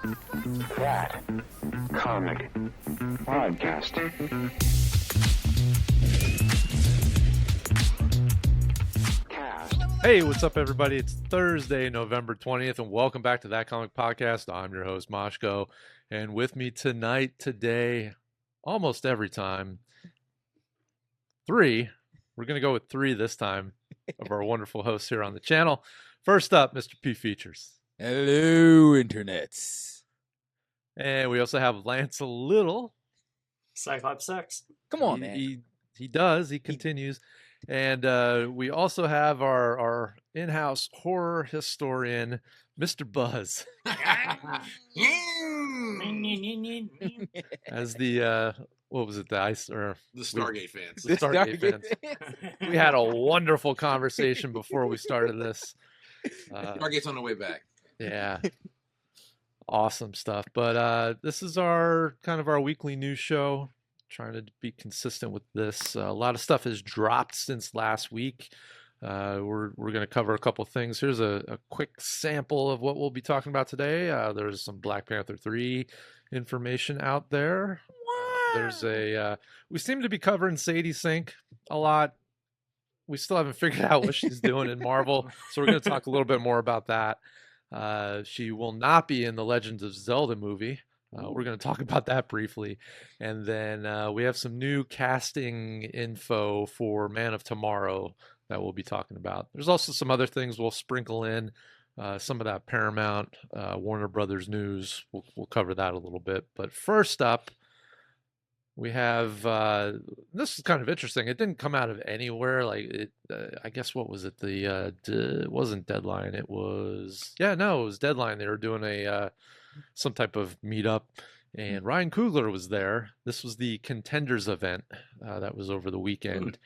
That comic podcast. Hey, what's up, everybody? It's Thursday, November 20th, and welcome back to That Comic Podcast. I'm your host, Moshko, and with me tonight, today, almost every time, three. We're going to go with three this time of our wonderful hosts here on the channel. First up, Mr. P Features. Hello, internets. And we also have Lance a Little. Cyclops sucks. Come on, man. He does. He continues. And we also have our in-house horror historian, Mr. Buzz. As the, what was it, the ice or the Stargate fans. The Stargate fans. We had a wonderful conversation before we started this. Stargate's on the way back. Yeah. Awesome stuff. But this is our weekly news show. Trying to be consistent with this. A lot of stuff has dropped since last week. We're going to cover a couple things. Here's a quick sample of what we'll be talking about today. There's some Black Panther 3 information out there. There's we seem to be covering Sadie Sink a lot. We still haven't figured out what she's doing in Marvel, so we're going to talk a little bit more about that. She will not be in the Legend of Zelda movie. We're going to talk about that briefly. And then we have some new casting info for Man of Tomorrow that we'll be talking about. There's also some other things we'll sprinkle in. Some of that Paramount, Warner Brothers news. We'll cover that a little bit. But first up, we have, this is kind of interesting. It didn't come out of anywhere. Like, I guess, what was it? It wasn't Deadline. It was Deadline. They were doing some type of meetup, and Ryan Coogler was there. This was the Contenders event that was over the weekend.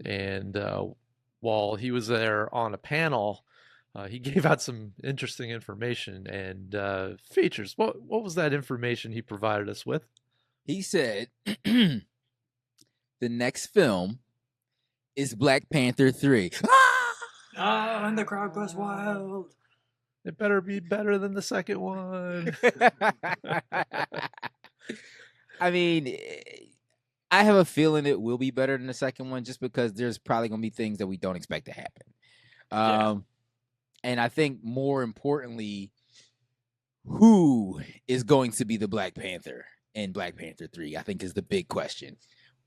And while he was there on a panel, he gave out some interesting information and features. What was that information he provided us with? He said the next film is Black Panther 3. Ah, and the crowd goes wild. It better be better than the second one. I mean, I have a feeling it will be better than the second one just because there's probably going to be things that we don't expect to happen. And I think more importantly, who is going to be the Black Panther in Black Panther 3, I think is the big question.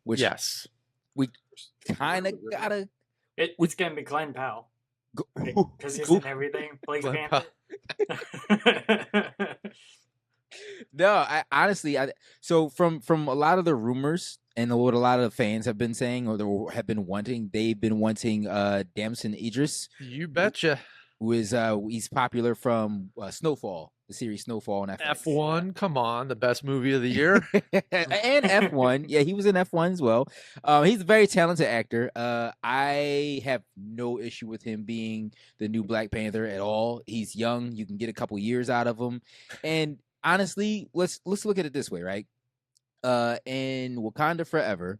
Which yes, we kind of gotta. It's gonna be Glenn Powell because he's in everything. Black Panther. No, I honestly, so from a lot of the rumors and what a lot of the fans have been saying or have been wanting, they've been wanting Damson Idris. You betcha. Who is he's popular from Snowfall, the series Snowfall on Netflix. F1, come on, the best movie of the year. And F1. Yeah, he was in F1 as well. He's a very talented actor. I have no issue with him being the new Black Panther at all. He's young. You can get a couple years out of him. And honestly, let's look at it this way, right? In Wakanda Forever,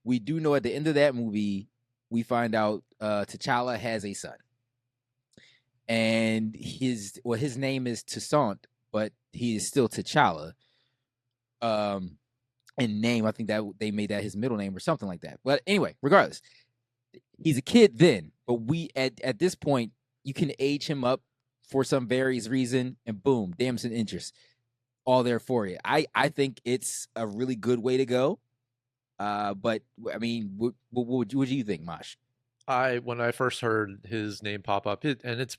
we do know at the end of that movie, we find out T'Challa has a son. And his name is Toussaint, but he is still T'Challa. In name, I think that they made that his middle name or something like that. But anyway, regardless, he's a kid then. But we at this point, you can age him up for some various reason, and boom, Damson Idris, all there for you. I think it's a really good way to go. But I mean, what do you think, Mosh? When I first heard his name pop up,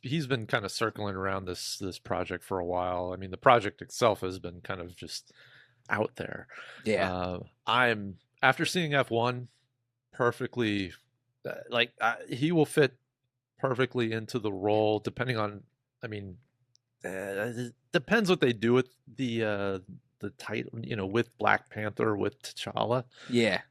he's been kind of circling around this project for a while. I mean, the project itself has been kind of just out there. Yeah. I'm after seeing F1 perfectly, he will fit perfectly into the role. Depending on, I mean, it depends what they do with the title. You know, with Black Panther, with T'Challa. Yeah.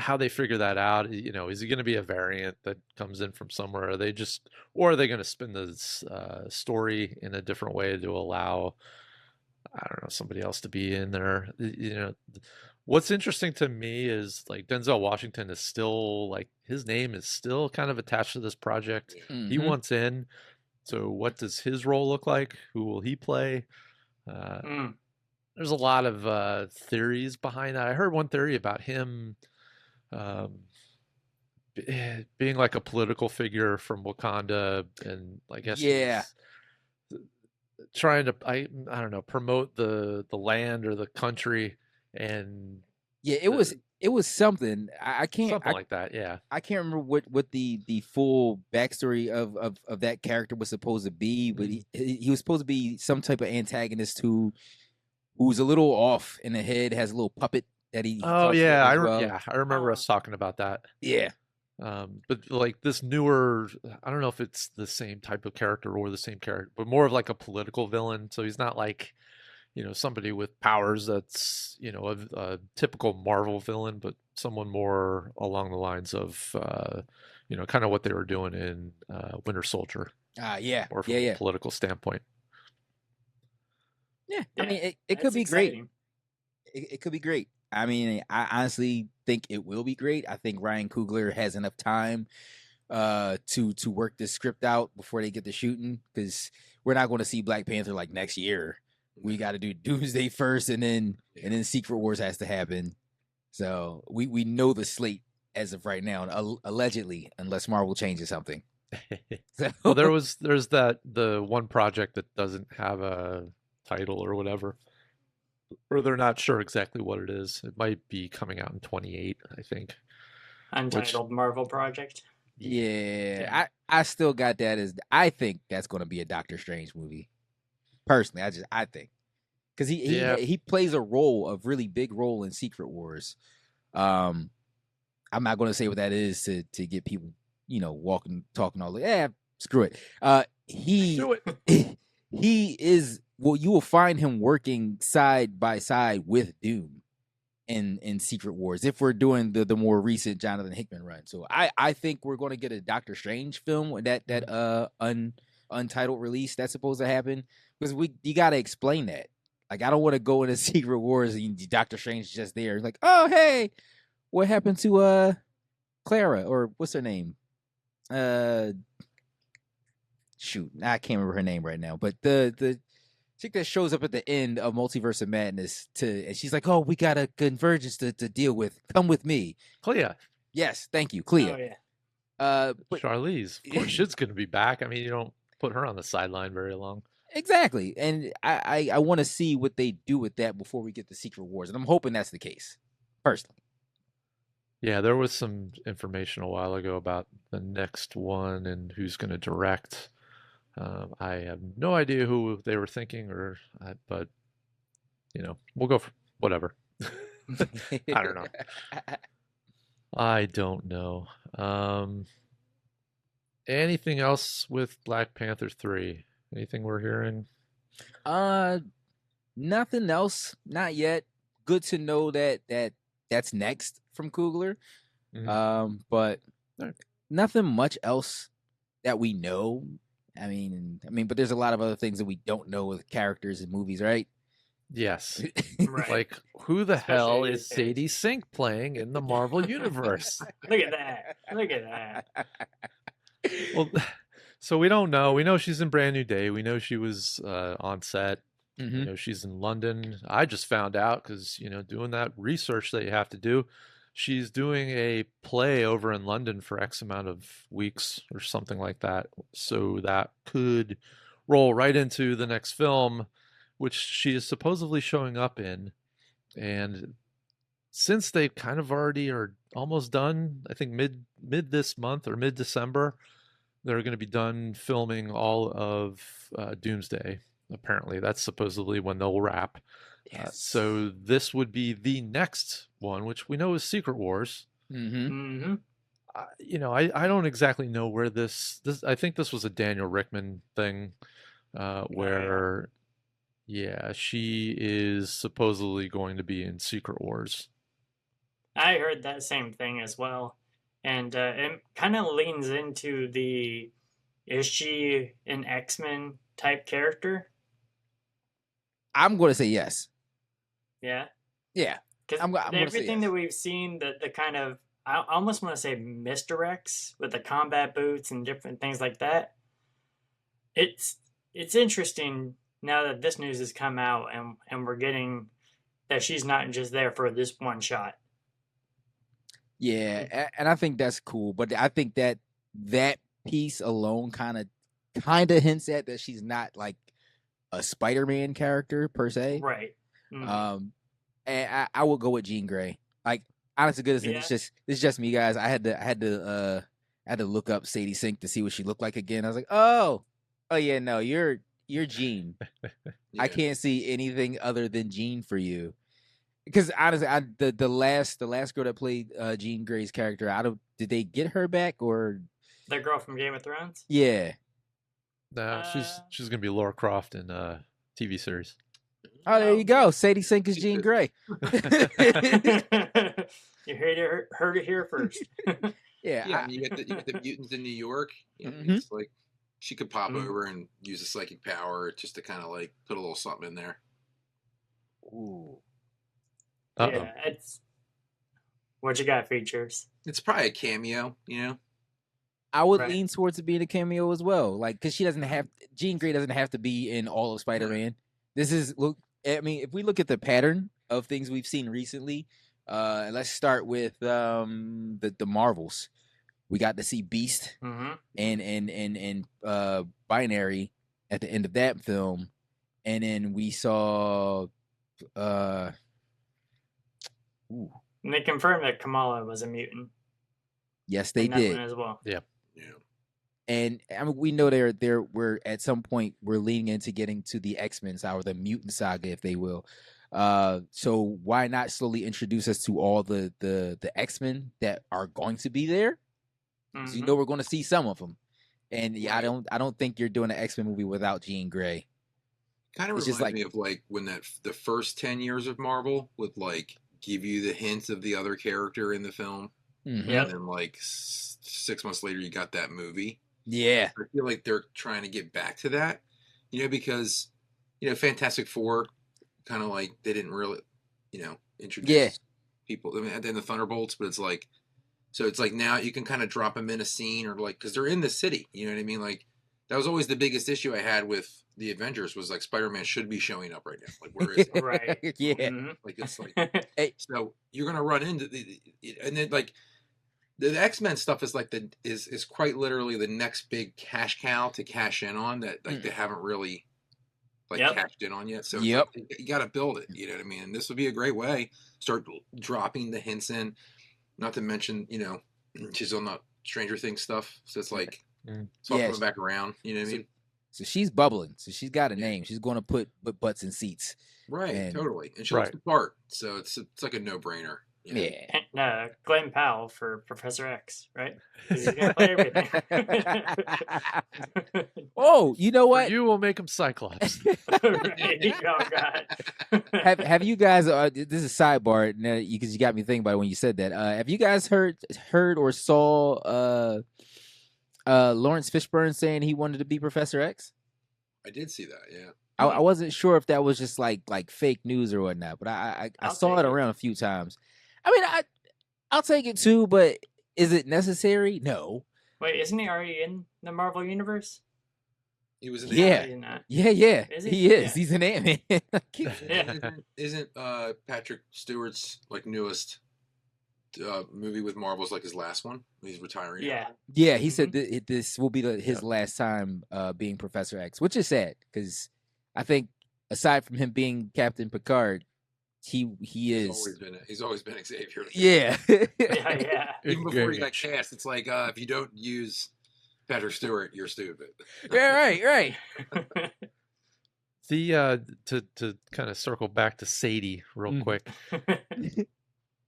How they figure that out, you know, is he going to be a variant that comes in from somewhere? Are they going to spin this story in a different way to allow, I don't know, somebody else to be in there? You know, what's interesting to me is like Denzel Washington is still like, his name is still kind of attached to this project. Mm-hmm. He wants in. So what does his role look like? Who will he play? Mm. There's a lot of theories behind that. I heard one theory about him um, being like a political figure from Wakanda, and I guess Yeah. he's trying to I don't know, promote the land or the country, and Yeah, the, it was something. I can't something like that. Yeah. I can't remember what the full backstory of that character was supposed to be, but he was supposed to be some type of antagonist who's a little off in the head, has a little puppet that he Oh talks with yeah, as well. yeah, I remember us talking about that. Yeah. But like this newer, I don't know if it's the same type of character or the same character, but more of like a political villain. So he's not like, somebody with powers that's, a typical Marvel villain, but someone more along the lines of, kind of what they were doing in Winter Soldier, Yeah. or from Yeah. a political standpoint. Yeah. Yeah, I mean, it could that's be great. exciting. It could be great. I mean, I honestly think it will be great. I think Ryan Coogler has enough time to work this script out before they get to shooting, because we're not going to see Black Panther like next year. We got to do Doomsday first, and then Secret Wars has to happen. So we know the slate as of right now, allegedly, unless Marvel changes something. So, Well, there's the one project that doesn't have a title or whatever, or they're not sure exactly what it is. It might be coming out in 28, I think. Untitled Marvel project. yeah, I still got that as, I think that's going to be a Doctor Strange movie. Personally, I think, because he plays a really big role in Secret Wars. I'm not going to say what that is to get people, talking all the, screw it. Do it. He is, well, you will find him working side by side with Doom in Secret Wars, if we're doing the more recent Jonathan Hickman run. So I think we're going to get a Doctor Strange film with that untitled release that's supposed to happen, because you got to explain that. Like, I don't want to go into Secret Wars and Doctor Strange is just there, like, oh hey, what happened to Clara, or what's her name? Shoot, I can't remember her name right now, but the chick that shows up at the end of Multiverse of Madness, and she's like, oh, we got a convergence to deal with. Come with me. Clea. Yes, thank you, Clea. Oh yeah. But Charlize. Of course, she's going to be back. I mean, you don't put her on the sideline very long. exactly, and I want to see what they do with that before we get the Secret Wars, and I'm hoping that's the case, personally. Yeah, there was some information a while ago about the next one and who's going to direct. I have no idea who they were thinking, but we'll go for whatever. I don't know. I don't know. Anything else with Black Panther 3? Anything we're hearing? Nothing else, not yet. Good to know that's next from Coogler. Mhm. But Right. nothing much else that we know. I mean, but there's a lot of other things that we don't know with characters in movies, right? Yes. Right. Like, who the hell Especially is these days. Sadie Sink playing in the Marvel Universe? Look at that. Look at that. Well, so we don't know. We know she's in Brand New Day. We know she was on set. Mhm. You know, she's in London. I just found out because, doing that research that you have to do, she's doing a play over in London for X amount of weeks or something like that. So that could roll right into the next film, which she is supposedly showing up in. And since they kind of already are almost done, I think mid this month or mid December, they're going to be done filming all of Doomsday. Apparently, that's supposedly when they'll wrap. Yes. So this would be the next one, which we know is Secret Wars. Mm-hmm. I don't exactly know where this. I think this was a Daniel Rickman thing, where, yeah, she is supposedly going to be in Secret Wars. I heard that same thing as well. And it kind of leans into the, is she an X-Men type character? I'm going to say yes. Yeah. Yeah. Because I'm gonna say everything yes. that we've seen, the kind of, I almost want to say misdirects with the combat boots and different things like that. It's interesting now that this news has come out and we're getting that she's not just there for this one shot. Yeah, and I think that's cool, but I think that piece alone kind of hints at that she's not like a Spider-Man character per se. Right. And I will go with Jean Grey. Like, honest to goodness, and it's just me, guys. I had to look up Sadie Sink to see what she looked like again. I was like, oh yeah, no, you're Jean. Yeah. I can't see anything other than Jean for you. Because honestly, the last girl that played Jean Grey's character, did they get her back or the girl from Game of Thrones? Yeah. No, she's gonna be Laura Croft in TV series. Oh, there you go. Sadie Sink is Jean Grey. You heard it here first. Yeah. I mean, you get the mutants in New York. You know, It's like she could pop over and use a psychic power just to kind of like put a little something in there. Ooh. Yeah, it's what you got, features. It's probably a cameo, you know. I would lean towards it being a cameo as well, like because Jean Grey doesn't have to be in all of Spider-Man. This is I mean, if we look at the pattern of things we've seen recently, let's start with the Marvels. We got to see Beast and Binary at the end of that film, and then we saw And they confirmed that Kamala was a mutant. Yes, they did as well. Yeah. And I mean, we know we're at some point we're leaning into getting to the X-Men or the mutant saga, if they will. So why not slowly introduce us to all the X-Men that are going to be there? So you know we're going to see some of them. And yeah, I don't think you're doing an X-Men movie without Jean Grey. Kind of reminds me of like when the first 10 years of Marvel would like give you the hints of the other character in the film. And then like 6 months later you got that movie. Yeah. I feel like they're trying to get back to that, you know, because, you know, Fantastic Four kind of like they didn't really, you know, introduce people. I mean, and then the Thunderbolts, but it's like, so it's like now you can kind of drop them in a scene or like, because they're in the city, you know what I mean? Like, that was always the biggest issue I had with the Avengers was like Spider-Man should be showing up right now. Like, where is he? Right. Yeah. Like, it's like, so you're going to run into and then like, the X-Men stuff is like is quite literally the next big cash cow to cash in on that like they haven't really like cashed in on yet. So it's like, you got to build it. You know what I mean? And this would be a great way. Start dropping the hints in. Not to mention, you know, she's on the Stranger Things stuff, so it's like it's all coming back around. You know what I mean? So she's bubbling. So she's got a name. She's going to put butts in seats. Right. Totally. And she looks the part. So it's like a no-brainer. You know? Yeah. And, Glenn Powell for Professor X, right? He's gonna play everything. Oh, you know what? You will make him Cyclops. Right. Oh God. have you guys? This is a sidebar because you got me thinking about it when you said that. Have you guys heard or saw Lawrence Fishburne saying he wanted to be Professor X? I did see that. Yeah. I wasn't sure if that was just like fake news or whatnot, but I saw it around a few times. I mean, I'll take it too, but is it necessary? No. Wait, isn't he already in the Marvel universe? He was in Yeah. Is he? He is. Yeah. He's an Ant-Man. Isn't Patrick Stewart's like newest movie with Marvel's like his last one? He's retiring. Yeah. He said this will be his last time being Professor X, which is sad because I think aside from him being Captain Picard, he's always been Xavier. Yeah. Yeah. Even before he got cast, it's like if you don't use Patrick Stewart, you're stupid. Right. The to kind of circle back to Sadie real quick.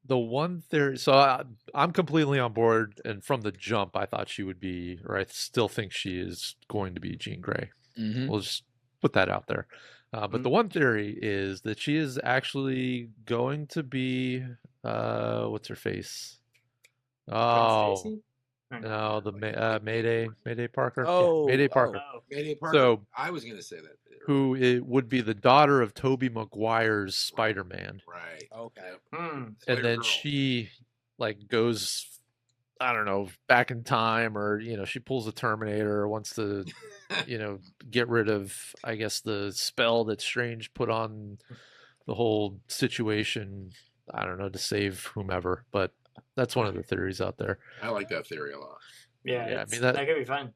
The one theory, so I'm completely on board, and from the jump, I thought she would be, or I still think she is going to be Jean Grey. We'll just put that out there. But the one theory is that she is actually going to be, what's her face? Oh, no, the Mayday Parker. Oh, Mayday Parker. Mayday Parker. So I was gonna say that. Who it would be the daughter of Tobey Maguire's Spider-Man. Right. Okay. And then she like goes I don't know, back in time, or she pulls a Terminator, or wants to get rid of, I guess, the spell that Strange put on the whole situation. I don't know, to save whomever, but that's one of the theories out there. I like that theory a lot. Yeah, Yeah, I mean that could be fun.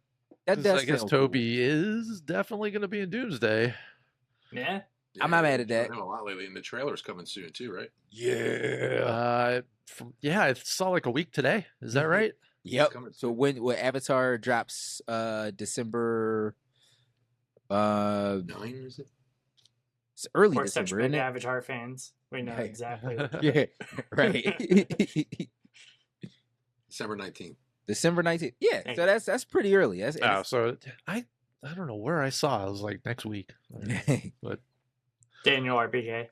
That does I guess sound Toby is definitely going to be in Doomsday. Yeah. I'm not mad at they've that. done a lot lately, and the trailer's coming soon too, right? Yeah. I saw like a week today. Is that right? Yep. coming So soon. when Avatar drops December 9, is it? it's early We're such December, big isn't it? Avatar fans. We know Right. exactly. Yeah, right. December 19th. December 19th. Yeah, Thank so that's pretty early. That's Oh, so I don't know where I saw it. It was like next week. But Daniel RPK.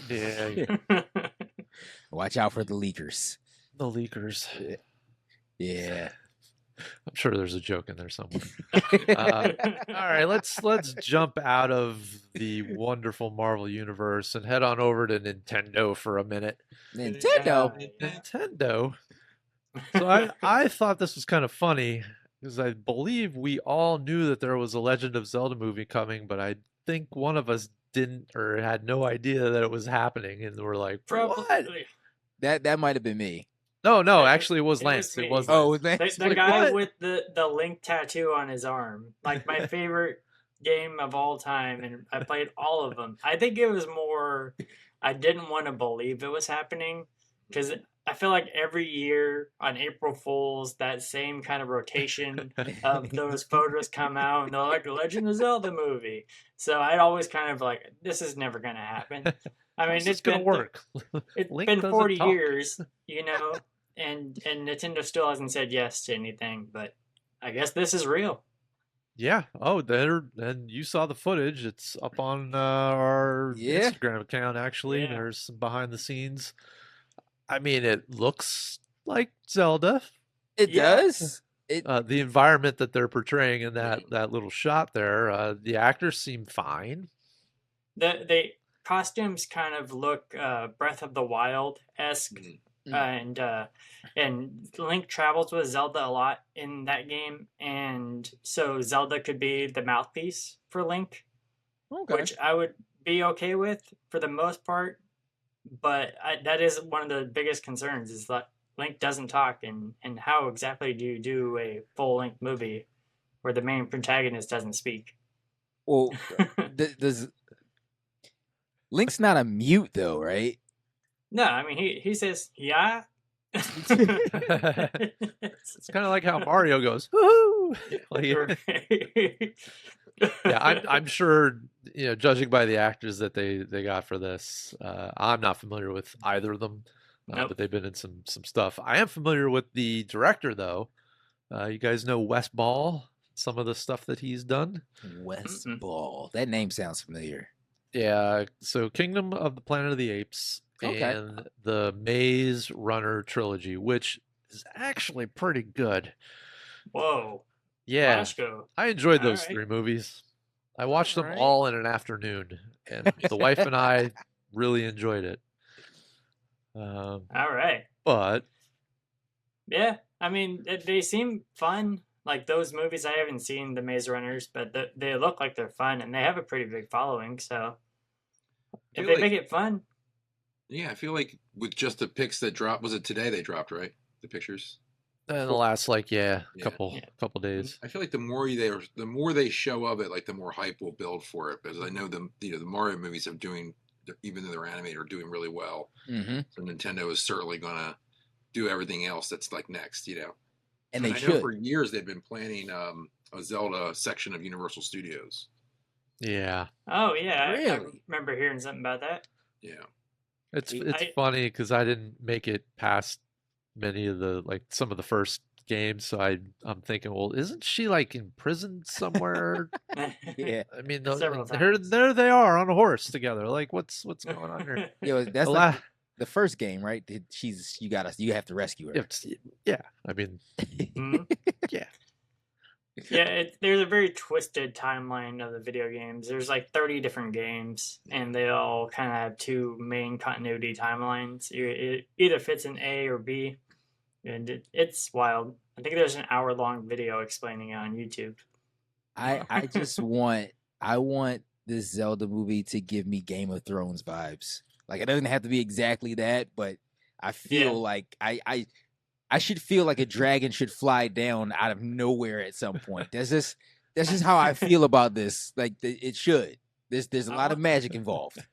yeah, Watch out for the leakers. the leakers. Yeah. I'm sure there's a joke in there somewhere. All right, let's jump out of the wonderful Marvel universe and head on over to Nintendo for a minute. Nintendo. Nintendo. So I thought this was kind of funny because I believe we all knew that there was a Legend of Zelda movie coming, but I think one of us didn't or had no idea that it was happening, and we're like, "What?" Probably. That might have been me. No, actually, it was It was Lance. me. It was Oh, Lance. was that? The like, guy what? with the Link tattoo on his arm. Like my favorite game of all time, and I played all of them. I think it was more I didn't want to believe it was happening because I feel like every year on April Fools, that same kind of rotation of those photos come out and they're like the Legend of Zelda movie. So I'd always kind of like, this is never gonna happen. I mean, How's it's this gonna been work. it's Link been doesn't 40 talk. years, and Nintendo still hasn't said yes to anything, but I guess this is real. Yeah. Oh, and you saw the footage. It's up on our Yeah. Instagram account. Actually, Yeah. there's some behind the scenes. I mean, it looks like Zelda. It Yeah. does. The environment that they're portraying in that little shot there, the actors seem fine. The costumes kind of look Breath of the Wild esque, Mhm. and Link travels with Zelda a lot in that game, and so Zelda could be the mouthpiece for Link, Okay. which I would be okay with for the most part. But that is one of the biggest concerns is that Link doesn't talk, and how exactly do you do a full length movie where the main protagonist doesn't speak? Well, does Link's not a mute though, right? No, I mean he says yeah. It's kind of like how Mario goes, woohoo! Yeah, I'm sure, judging by the actors that they got for this, I'm not familiar with either of them, Nope. but they've been in some stuff. I am familiar with the director though. You guys know Wes Ball, some of the stuff that he's done. Wes Mm-mm. Ball. That name sounds familiar. Yeah, so Kingdom of the Planet of the Apes Okay. and the Maze Runner trilogy, which is actually pretty good. Whoa. Yeah, Flashco. I enjoyed those Alright. 3 movies. I watched them Alright. all in an afternoon, and the wife and I really enjoyed it. All right. But Yeah, I mean they seem fun. Like those movies, I haven't seen the Maze Runners, but they look like they're fun, and they have a pretty big following. So if feel they like- make it fun, Yeah, I feel like with just the pics that dropped, was it today they dropped, right? The pictures. in the last Yeah. couple days. I feel like the more they show of it, like the more hype will build for it. Because I know the Mario movies are doing, even though they're animated, are doing really well. Mm-hmm. So Nintendo is certainly gonna do everything else that's like next, And they I know should. for years they've been planning a Zelda section of Universal Studios. Yeah, oh yeah, I Really? remember hearing something about that. Yeah. it's I- funny because I didn't make it past many of some of the first games, so I'm thinking, well, isn't she like in prison somewhere? Yeah. I mean, Several there times. they are on a horse together. Like, what's going on here? Yeah, that's The like la- the first game, right? You have to rescue her. yeah, I mean, Mhm. yeah. Yeah, there's a very twisted timeline of the video games. There's like 30 different games, and they all kind of have 2 main continuity timelines. It either fits in A or B. and it's wild. I think there's an hour-long video explaining it on YouTube. I just want this Zelda movie to give me Game of Thrones vibes. Like it doesn't have to be exactly that, but I feel like I should feel like a dragon should fly down out of nowhere at some point. That's just how I feel about this. Like it should. There's a lot of magic involved.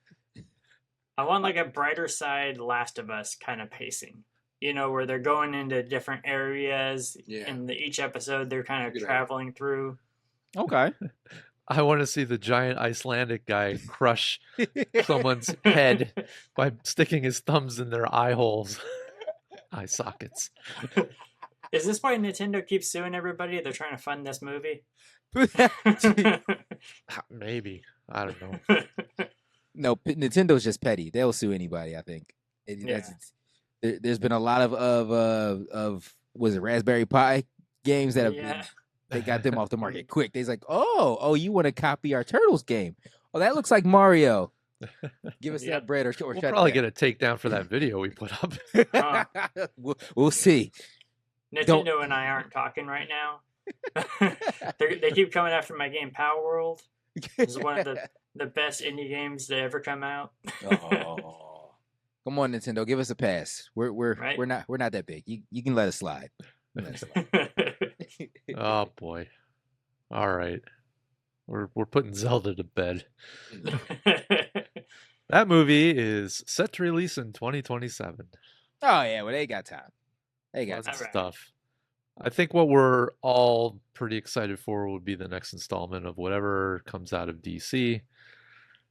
I want like a brighter side Last of Us kind of pacing. You know, where they're going into different areas in each episode they're kind of traveling through. Okay. I want to see the giant Icelandic guy crush someone's head by sticking his thumbs in their eye holes, eye sockets. Is this why Nintendo keeps suing everybody? They're trying to fund this movie? Maybe. I don't know. No, Nintendo's just petty. They'll sue anybody, I think. There's been a lot of was it Raspberry Pi games that have been, they got them off the market quick. They's like, oh, you want to copy our Turtles game? Oh, that looks like Mario. Give us that bread or we'll probably get a takedown for that video we put up. We'll see. Nintendo and I aren't talking right now. They keep coming after my game Power World. It's one of the best indie games to ever come out. Oh, come on, Nintendo, give us a pass. We're not that big. You can let us slide. Oh boy! All right, we're putting Zelda to bed. That movie is set to release in 2027. Oh yeah, well they got time. They got stuff. I think what we're all pretty excited for would be the next installment of whatever comes out of DC.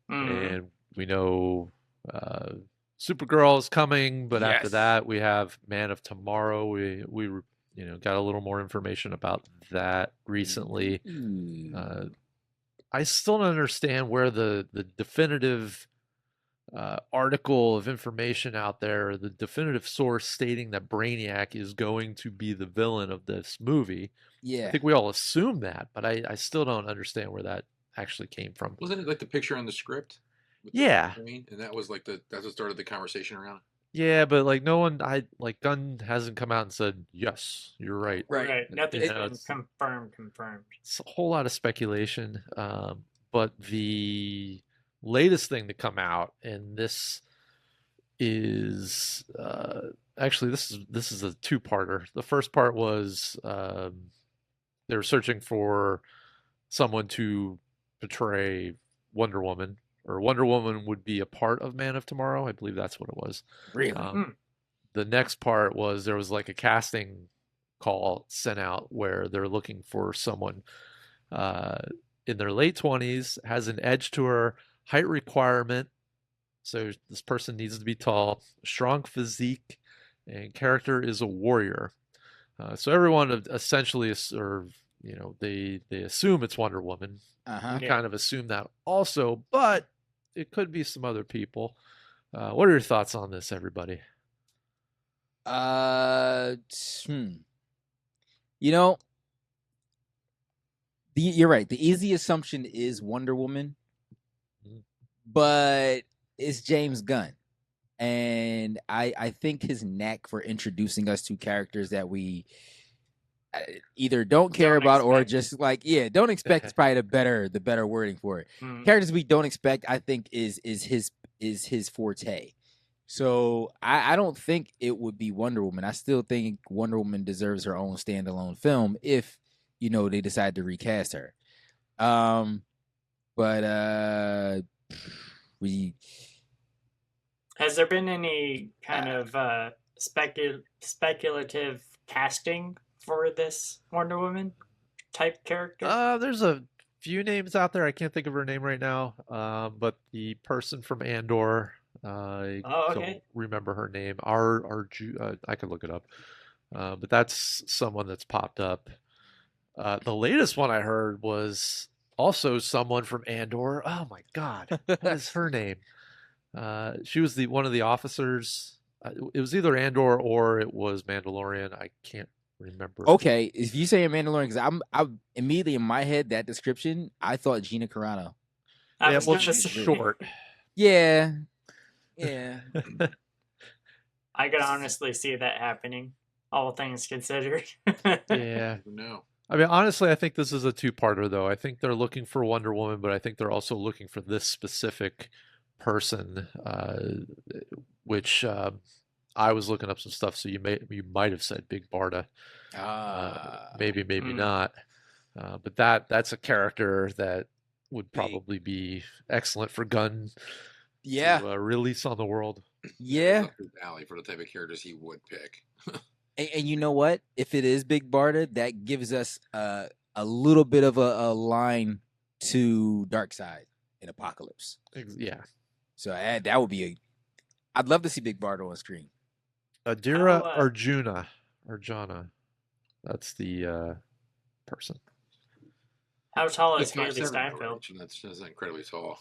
And we know Supergirl is coming, but after that we have Man of Tomorrow. We got a little more information about that recently. I still don't understand where the definitive article of information out there, the definitive source stating that Brainiac is going to be the villain of this movie. Yeah, I think we all assume that, but I still don't understand where that actually came from. Wasn't it like the picture on the script? Yeah, and that was like that's what started the conversation around it. Yeah, but like no one, Gunn hasn't come out and said yes, you're right. Right. Nothing's been confirmed. It's a whole lot of speculation, but the latest thing to come out, and this is actually this is a two-parter. The first part was they were searching for someone to portray Wonder Woman, or Wonder Woman would be a part of Man of Tomorrow. I believe that's what it was. Really? The next part was there was like a casting call sent out where they're looking for someone in their late 20s, has an edge to her, height requirement. So this person needs to be tall, strong physique, and character is a warrior. So everyone essentially, they assume it's Wonder Woman. We kind of assume that also, but it could be some other people. What are your thoughts on this, everybody? You're right. The easy assumption is Wonder Woman, but it's James Gunn. And I think his knack for introducing us to characters that we either don't care about or just don't expect is probably the better wording for it. Characters we don't expect, I think, is his forte. So I don't think it would be Wonder Woman. I still think Wonder Woman deserves her own standalone film if they decide to recast her. Has there been any kind of speculative casting for this Wonder Woman type character? There's a few names out there. I can't think of her name right now. But the person from Andor, I don't remember her name. I could look it up. But that's someone that's popped up. The latest one I heard was also someone from Andor. Oh my God, what is her name? She was one of the officers. It was either Andor or it was Mandalorian. I can't remember. Okay, if you say a Mandalorian, because I'm immediately in my head that description, I thought Gina Carano. Yeah, well, she's short. Yeah. I could honestly see that happening. all things considered. Yeah. No. I mean, honestly, I think this is a two-parter, though. I think they're looking for Wonder Woman, but I think they're also looking for this specific person, which I was looking up some stuff. So you might have said Big Barda, maybe Mm. not, but that's a character that would Big. probably be excellent for Gunn Yeah. to release on the world. Yeah. Up his alley for the type of characters he would pick. And you know what? If it is Big Barda, that gives us a little bit of a line to Darkseid in Apocalypse. Yeah. So that would be I'd love to see Big Barda on screen. Adira How, Arjana. That's the person. How tall is It's not Haley seven Steinfeld? range, and that's incredibly tall.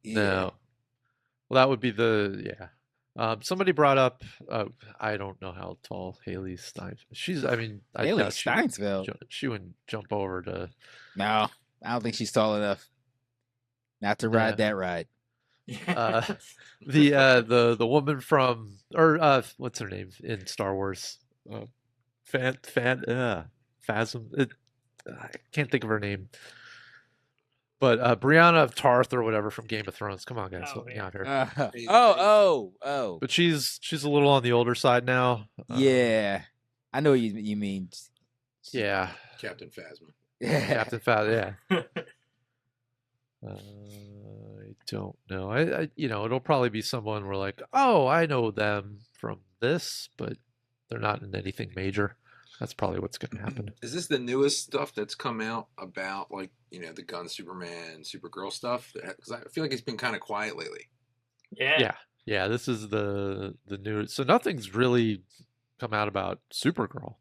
No. Well, that would be somebody brought up. I don't know how tall Haley Steinfeld. I Haley doubt Steinfeld. she wouldn't jump over to. No, I don't think she's tall enough not to ride that ride. The woman from what's her name in Star Wars? Phasm. I can't think of her name. But Brianna of Tarth or whatever from Game of Thrones. Come on, guys, help me out here. Oh. But she's a little on the older side now. Yeah, I know what you mean. Yeah, Captain Phasma. Captain Phasma. Yeah. I don't know. I it'll probably be someone we're like, oh, I know them from this, but they're not in anything major. That's probably what's going to happen. Is this the newest stuff that's come out about, like, the Gunn Superman, Supergirl stuff? Because I feel like it's been kind of quiet lately. Yeah. This is the new. So nothing's really come out about Supergirl.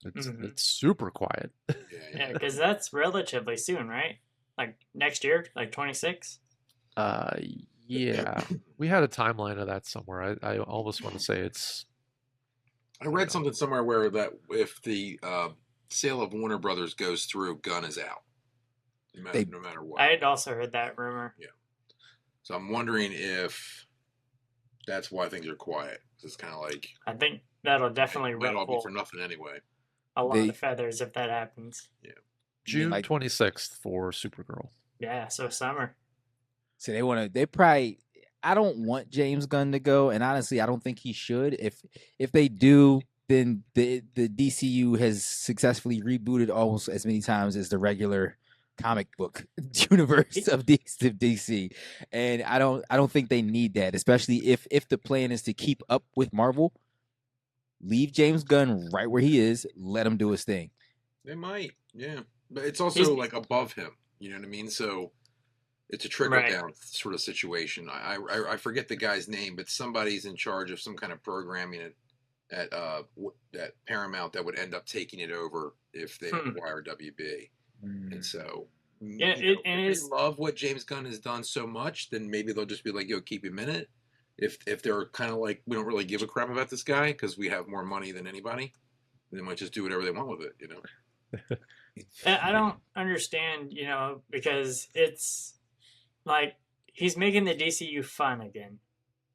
It's super quiet. Yeah, because that's relatively soon, right? Like next year, like 26. Yeah. We had a timeline of that somewhere. I almost want to say it's. I read something somewhere where that if the sale of Warner Brothers goes through, Gunn is out. No matter what. I had also heard that rumor. Yeah. So I'm wondering if that's why things are quiet. It's kind of like I think that'll definitely it might all be ruffle for nothing anyway. a lot of feathers if that happens. Yeah. June 26th for Supergirl. Yeah, so summer. So they probably. I don't want James Gunn to go, and honestly, I don't think he should. If they do, then the DCU has successfully rebooted almost as many times as the regular comic book universe of DC, and I don't think they need that, especially if the plan is to keep up with Marvel. Leave James Gunn right where he is. Let him do his thing. They might, yeah, but it's also like above him. You know what I mean? So. It's a trickle down sort of situation. I forget the guy's name, but somebody's in charge of some kind of programming at Paramount that would end up taking it over if they acquire WB. And so, if they love what James Gunn has done so much, then maybe they'll just be like, "Yo, keep him in it." If they're kind of like, we don't really give a crap about this guy because we have more money than anybody, they might just do whatever they want with it. I don't understand, because it's. Like, he's making the DCU fun again.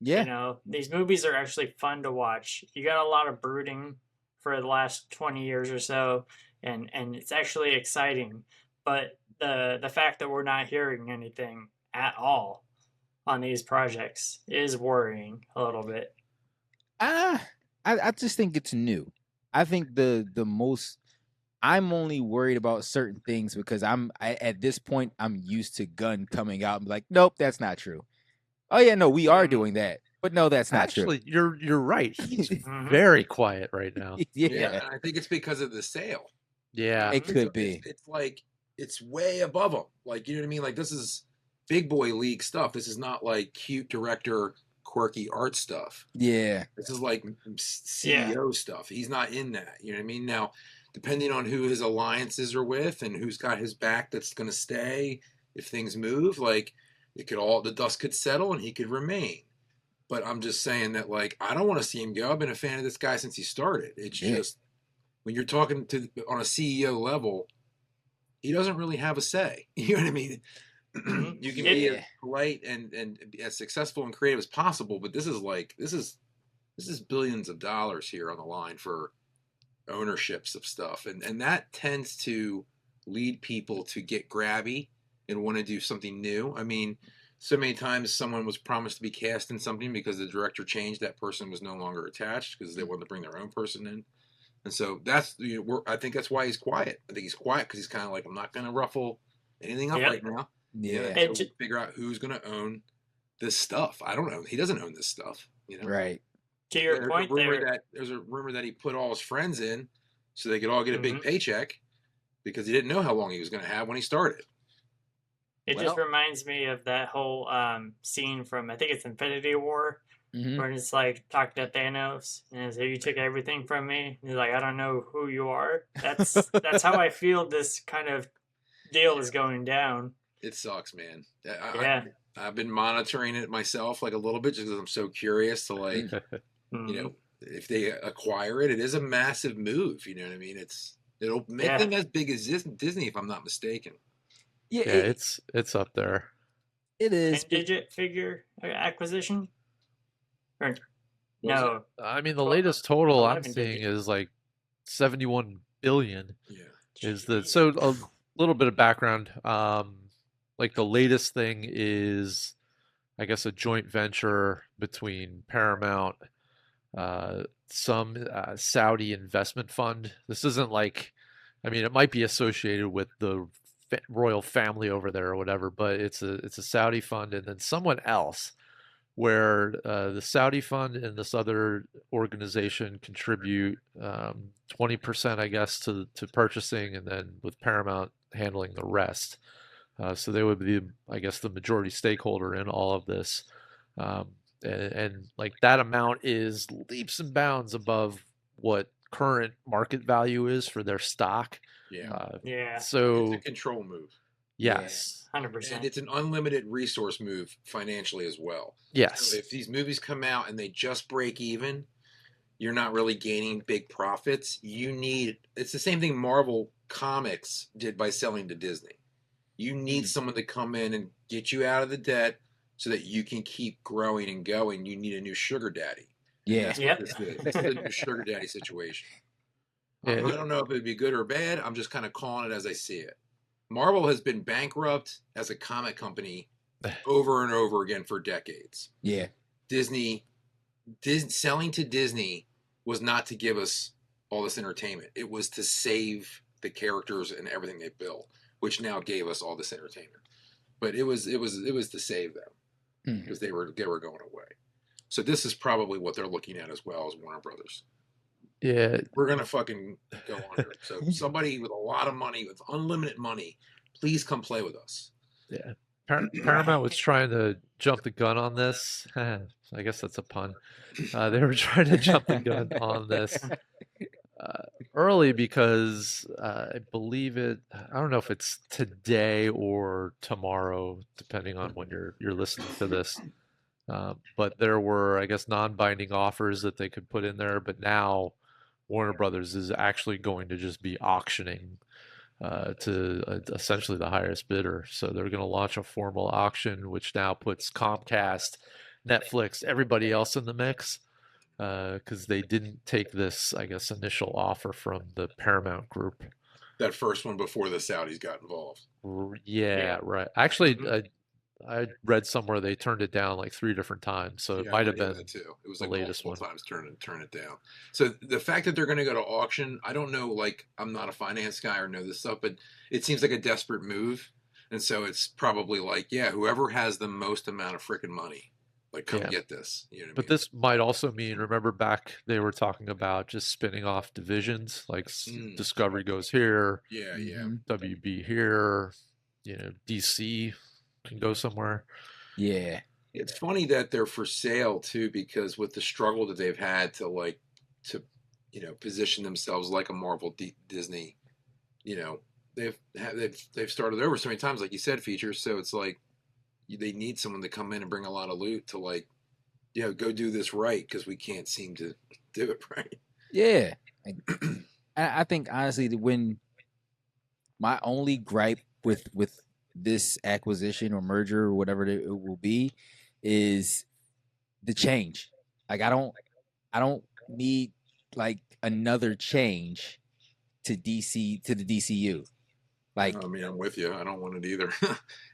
Yeah. These movies are actually fun to watch. You got a lot of brooding for the last 20 years or so, and it's actually exciting. But the fact that we're not hearing anything at all on these projects is worrying a little bit. I just think it's new. I think the most... I'm only worried about certain things because at this point I'm used to Gunn coming out and be like, nope, that's not true. Oh yeah, no, we are doing that, but no, that's not true. Actually, you're right. He's very quiet right now. Yeah, I think it's because of the sale. Yeah, it could be. It's like it's way above him. Like, you know what I mean? Like, this is big boy league stuff. This is not like cute director, quirky art stuff. Yeah, this is like CEO stuff. He's not in that. You know what I mean? Now, depending on who his alliances are with and who's got his back that's going to stay, if things move, like, the dust could settle and he could remain. But I'm just saying that, like, I don't want to see him go. I've been a fan of this guy since he started. It's just, when you're talking on a CEO level, he doesn't really have a say. You know what I mean? You can be as polite and as successful and creative as possible, but this is this is billions of dollars here on the line for ownerships of stuff, and that tends to lead people to get grabby and want to do something new. I mean, so many times someone was promised to be cast in something because the director changed, that person was no longer attached because they wanted to bring their own person in. And so that's, I think that's why he's quiet. I think he's quiet because he's kind of like, I'm not going to ruffle anything up right now. Yeah. So figure out who's going to own this stuff. I don't know. He doesn't own this stuff, Right. To your point, there's a rumor that he put all his friends in so they could all get a big paycheck because he didn't know how long he was going to have when he started. It just reminds me of that whole scene from, I think it's Infinity War, where it's like talking to Thanos and so you took everything from me. And he's like, I don't know who you are. That's how I feel this kind of deal is going down. It sucks, man. I've been monitoring it myself like a little bit just because I'm so curious to like, if they acquire it, it is a massive move. You know what I mean? It'll make them as big as Disney, if I'm not mistaken. Yeah, it's up there. It is. 10-digit figure acquisition? Or, no. I mean, the latest total I'm seeing is like 71 billion. Yeah. So a little bit of background. Like the latest thing is, I guess, a joint venture between Paramount, some Saudi investment fund. This isn't like, I mean, it might be associated with the royal family over there or whatever, but it's a Saudi fund, and then someone else, where the Saudi fund and this other organization contribute 20%, I guess, to purchasing, and then with Paramount handling the rest. So they would be, I guess, the majority stakeholder in all of this. And like that amount is leaps and bounds above what current market value is for their stock. So it's a control move. Yes. 100%. And it's an unlimited resource move financially as well. Yes. So if these movies come out and they just break even, you're not really gaining big profits. It's the same thing Marvel Comics did by selling to Disney. You need someone to come in and get you out of the debt so that you can keep growing and going. You need a new sugar daddy. Yeah. This is a new sugar daddy situation. I don't know if it'd be good or bad. I'm just kind of calling it as I see it. Marvel has been bankrupt as a comic company over and over again for decades. Yeah. Disney selling to Disney was not to give us all this entertainment. It was to save the characters and everything they built, which now gave us all this entertainment. But it was to save them because they were going away. So this is probably what they're looking at as well as Warner Brothers. Yeah. We're going to fucking go under. So somebody with a lot of money, with unlimited money, please come play with us. Yeah. Paramount was trying to jump the gun on this. I guess that's a pun. They were trying to jump the gun on this early because I believe I don't know if it's today or tomorrow, depending on when you're listening to this. But there were, I guess, non-binding offers that they could put in there. But now Warner Brothers is actually going to just be auctioning to essentially the highest bidder. So they're going to launch a formal auction, which now puts Comcast, Netflix, everybody else in the mix, because they didn't take this, I guess, initial offer from the Paramount Group. That first one before the Saudis got involved. Yeah. Right. Actually, I read somewhere they turned it down like 3 different times, so it might have been that too. It was the like latest one. times turn it down. So the fact that they're going to go to auction, I don't know. Like, I'm not a finance guy or know this stuff, but it seems like a desperate move, and so it's probably like, whoever has the most amount of freaking money, like, come get this. You know what I mean? This might also mean, remember back they were talking about just spinning off divisions, like Discovery goes here, WB here, DC can go somewhere. Yeah. It's funny that they're for sale too, because with the struggle that they've had to position themselves like a Marvel Disney, they've started over so many times, like you said, features. So it's like they need someone to come in and bring a lot of loot to go do this right, because we can't seem to do it right. Yeah. I think honestly, when my only gripe with this acquisition or merger or whatever it will be is the change. Like, I I don't need like another change to DC to the DCU. Like, I mean, I'm with you. I don't want it either.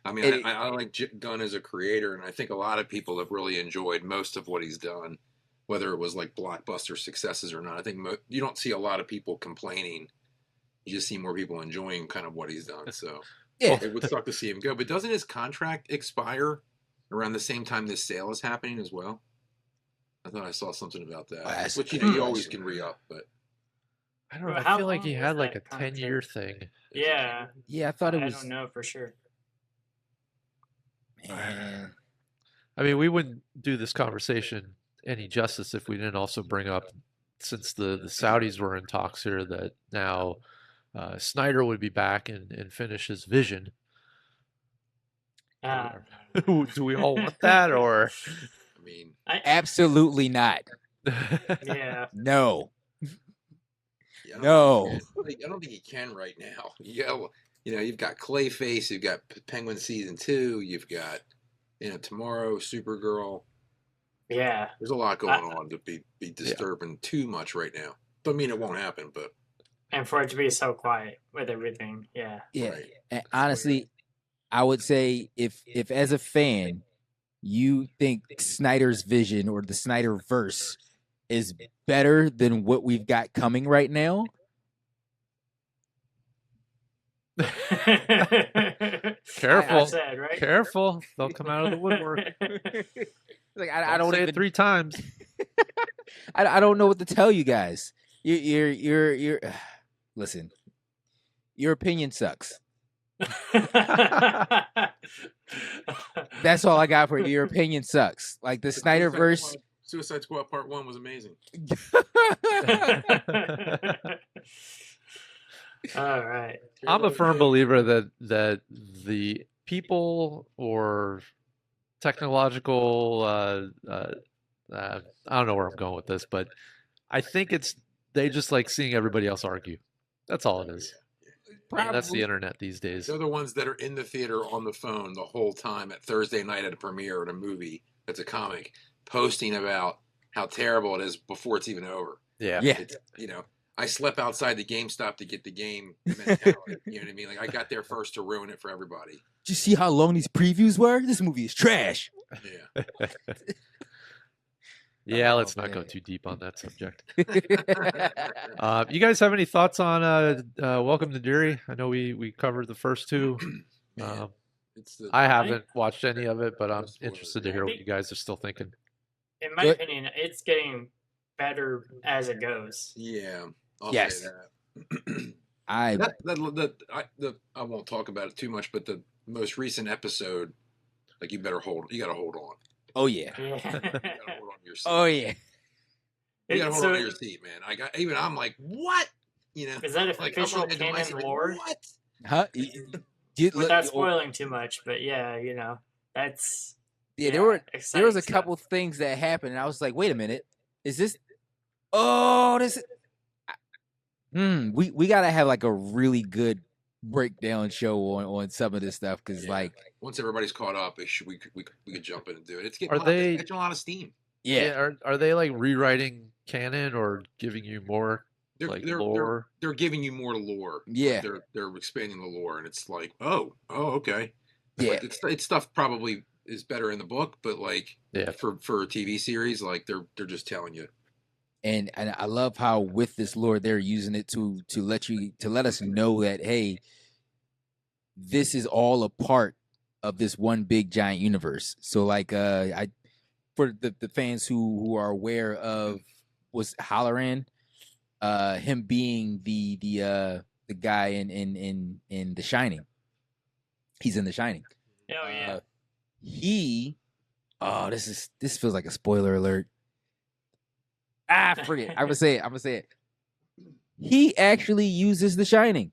I mean, It- I like Gunn as a creator, and I think a lot of people have really enjoyed most of what he's done, whether it was like blockbuster successes or not. I think you don't see a lot of people complaining. You just see more people enjoying kind of what he's done. So yeah, it would suck to see him go. But doesn't his contract expire around the same time this sale is happening as well? I thought I saw something about that. that's Which, a you good always question. can re-up, but I don't know. I How feel like he long had is like a that contract? 10-year thing. Yeah, yeah, I thought it I was. don't know for sure. Man. I mean, we wouldn't do this conversation any justice if we didn't also bring up, since the Saudis were in talks here, that now Snyder would be back and finish his Vision. Do we all want that, or? I mean, Absolutely not. Yeah. No. yeah, No. I don't think he can right now. You've got Clayface, you've got Penguin season 2, you've got tomorrow Supergirl. Yeah. There's a lot going on to be disturbing too much right now. Don't mean it won't happen, but And for it to be so quiet with everything, yeah. Yeah. Right. And honestly, I would say if as a fan you think Snyder's Vision or the Snyderverse is better than what we've got coming right now, Careful. Enough said, right? Careful. They'll come out of the woodwork. like I don't say even it 3 times. I don't know what to tell you guys. You're listen. Your opinion sucks. That's all I got for you. Your opinion sucks. Like the Snyderverse. Suicide Squad Part 1 was amazing. All right. I'm a firm believer that the people or technological I don't know where I'm going with this, but I think they just like seeing everybody else argue. That's all it is. I mean, that's the internet these days. They're the ones that are in the theater on the phone the whole time at Thursday night at a premiere at a movie that's a comic, posting about how terrible it is before it's even over. Yeah. It's, I slept outside the GameStop to get the game mentality. You know what I mean? Like, I got there first to ruin it for everybody. Did you see how long these previews were? This movie is trash. Yeah. Yeah, let's not go too deep on that subject. You guys have any thoughts on Welcome to Derry? I know we covered the first 2. I haven't watched any of it, but I'm interested to hear what you guys are still thinking. In my opinion, it's getting better as it goes. Yeah. I'll Yes. say that. I I won't talk about it too much, but the most recent episode, like, you got to hold on. oh yeah. Yeah. You gotta hold on to your seat. Oh yeah. You gotta hold on to So, your seat, man. I'm like, what? is that Like, official I'm looking at canon like, lore? what? Huh? Without spoiling too much, but yeah, that's Yeah, there was exciting a stuff. couple things that happened, and I was like, wait a minute, is this? Oh, this. We gotta have like a really good breakdown show on some of this stuff because like Once everybody's caught up, we could jump in and do it. It's Are they- catching a lot of steam. yeah. Are they like rewriting canon or giving you more They're lore? they're giving you more lore. Yeah. Like, they're expanding the lore, and it's like, oh, okay. Yeah. Like, it's stuff probably is better in the book, but like Yeah. for a TV series, like they're just telling you. And I love how with this lore they're using it to let us know that hey, this is all a part of this one big giant universe. So like for the fans who are aware of was Halloran, him being the guy in The Shining. He's in The Shining. Oh yeah. This feels like a spoiler alert. Forget. I'm gonna say it. He actually uses The Shining.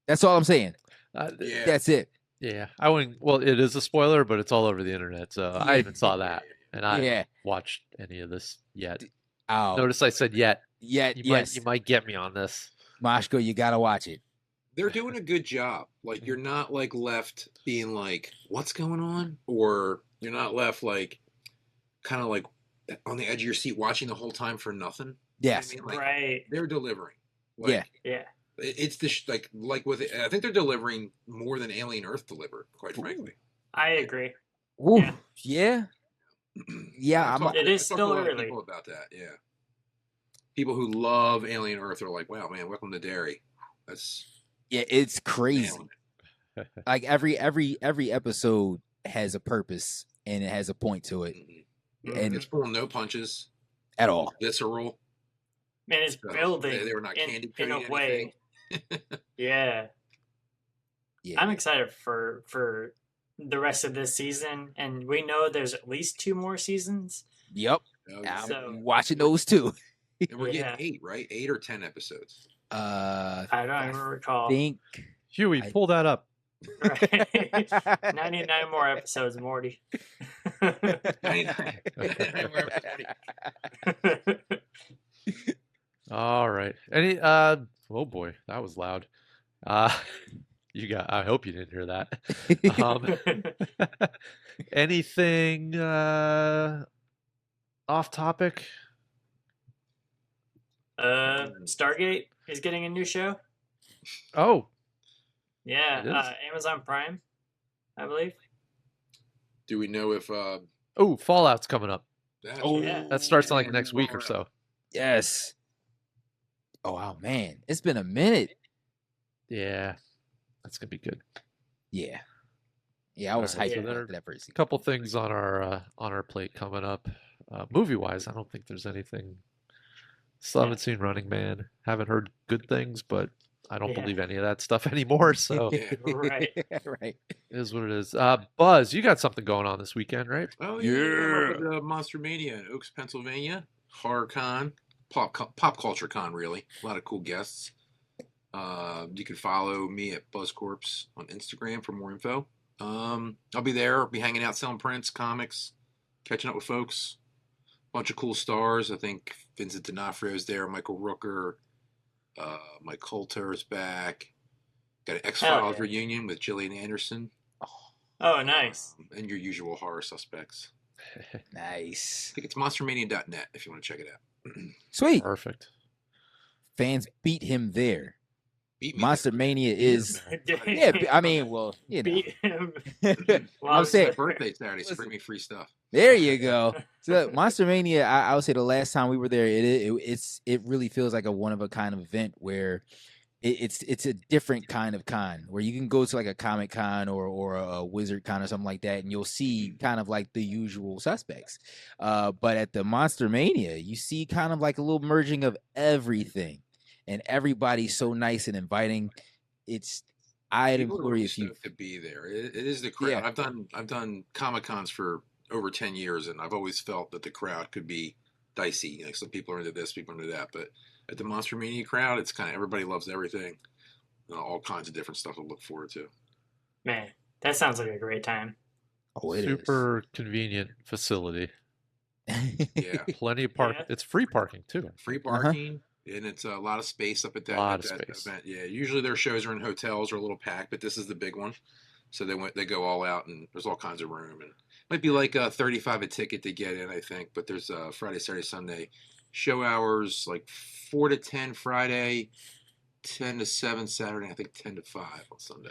That's all I'm saying. Yeah. That's it. Yeah, I wouldn't. Well, it is a spoiler, but it's all over the internet, so I even saw that, and I Yeah. haven't watched any of this yet. Oh, Notice I said yet. yeah, You might get me on this. Mashko, you gotta watch it. They're doing a good job. Like, you're not like left being like, what's going on? Or you're not left like kind of like on the edge of your seat watching the whole time for nothing. Yes. You know what I mean? Like, Right. they're delivering. Like, Yeah. Yeah. It's the like with it, I think they're delivering more than Alien Earth delivered, quite frankly. I agree. Ooh, Yeah. yeah. Yeah, I've talked It to- is I've talked to still a lot of early. people about that. Yeah, people who love Alien Earth are like, "Wow, man, welcome to Derry." That's Yeah, it's crazy. nailing it. Like every episode has a purpose and it has a point to it Mhm. and It's pulling no punches at all. visceral. And it's So building they were not candy in a coating way. Yeah. Yeah. I'm excited for the rest of this season, and we know there's at least 2 more seasons. Yep. Oh, I'm So- watching those too. and we're Yeah. getting 8, right? 8 or 10 episodes. I don't even recall. Think Huey, I- pull that up. Right. 99 more episodes, Morty. 99. All right. Any oh boy, that was loud. I hope you didn't hear that. Anything off topic? Stargate is getting a new show. Oh, Yeah, It is? Amazon Prime, I believe. Do we know if oh, Fallout's coming up. that's Oh, Yeah. That starts in like next week or so. yes. Oh wow, man. It's been a minute. Yeah. That's gonna be good. Yeah. Yeah, I was Alright, hyped so for there- that first A couple things on our plate coming up. Movie wise, I don't think there's anything. Still haven't seen Running Man. Haven't heard good things, but I don't Yeah. believe any of that stuff anymore. So it Yeah. Right. right. is what it is. Buzz, you got something going on this weekend, right? Oh yeah, I'm up at Monster Mania in Oaks, Pennsylvania. Horror con, pop culture con, really. A lot of cool guests. You can follow me at BuzzCorps on Instagram for more info. I'll be there. I'll be hanging out, selling prints, comics, catching up with folks. Bunch of cool stars. I think Vincent D'Onofrio's there. Michael Rooker. Mike Coulter is back. Got an X-Files yeah. reunion with Gillian Anderson. Oh, nice. And your usual horror suspects. Nice. I think it's monstermania.net if you want to check it out. Sweet. Perfect. Fans beat him there. Beat me Monster Mania is there. yeah, I mean, well, you know. Beat him. I'm Well, saying My birthday Saturday, so Listen. bring me free stuff. there you go. So look, Monster Mania, I would say the last time we were there, it really feels like a one of a kind of event where it's a different kind of con where you can go to like a Comic Con or a Wizard Con or something like that, and you'll see kind of like the usual suspects. But at the Monster Mania, you see kind of like a little merging of everything, and everybody's so nice and inviting. I'd People are implore really you if you stoked to be there. It is the crowd. Yeah. I've done Comic Cons for over 10 years, and I've always felt that the crowd could be dicey. Like some people are into this, people are into that, but at the Monster Mania crowd, it's kind of everybody loves everything. All kinds of different stuff to look forward to. Man, that sounds like a great time. oh, it is. Super convenient facility. Yeah, Plenty of park. Yeah. It's free parking too. free parking, and it's a lot of space up at that, Lot at of that space. event. Yeah, usually their shows are in hotels or a little packed, but this is the big one. So they go all out, and there's all kinds of room, and might be like $35 a ticket to get in, I think. But there's Friday, Saturday, Sunday show hours, like 4 to 10 Friday, 10 to 7 Saturday, I think 10 to 5 on Sunday.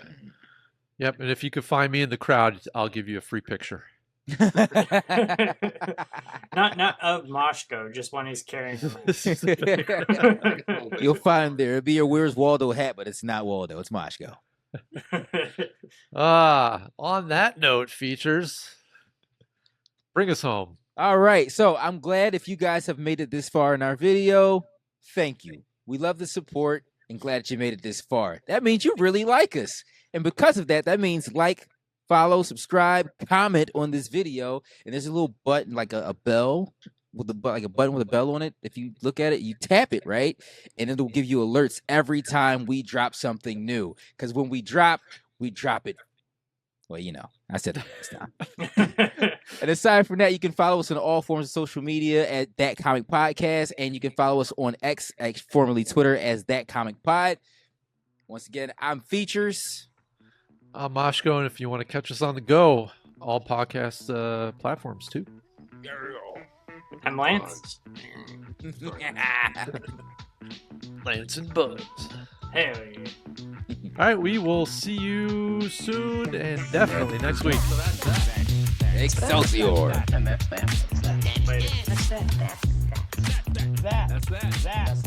Yep. And if you could find me in the crowd, I'll give you a free picture. Not of Moshko, just when he's carrying him. You'll find him there. It'll be your Where's Waldo hat, but it's not Waldo. It's Moshko. On that note, features. Bring us home. All right. So I'm glad if you guys have made it this far in our video. Thank you. We love the support and glad that you made it this far. That means you really like us. And because of that, that means like, follow, subscribe, comment on this video. And there's a little button, like a bell with like a button with a bell on it. If you look at it, you tap it, right? And it'll give you alerts every time we drop something new. Because when we drop it. Well, you know, I said that last time. And aside from that, you can follow us on all forms of social media at That Comic Podcast, and you can follow us on X, formerly Twitter, as That Comic Pod. Once again, I'm Features. I'm Moshko, and if you want to catch us on the go, all podcast platforms too. I'm Lance. Lance and Buzz. Hell yeah. All right, we will see you soon and definitely next week. Excelsior. Later. That's that.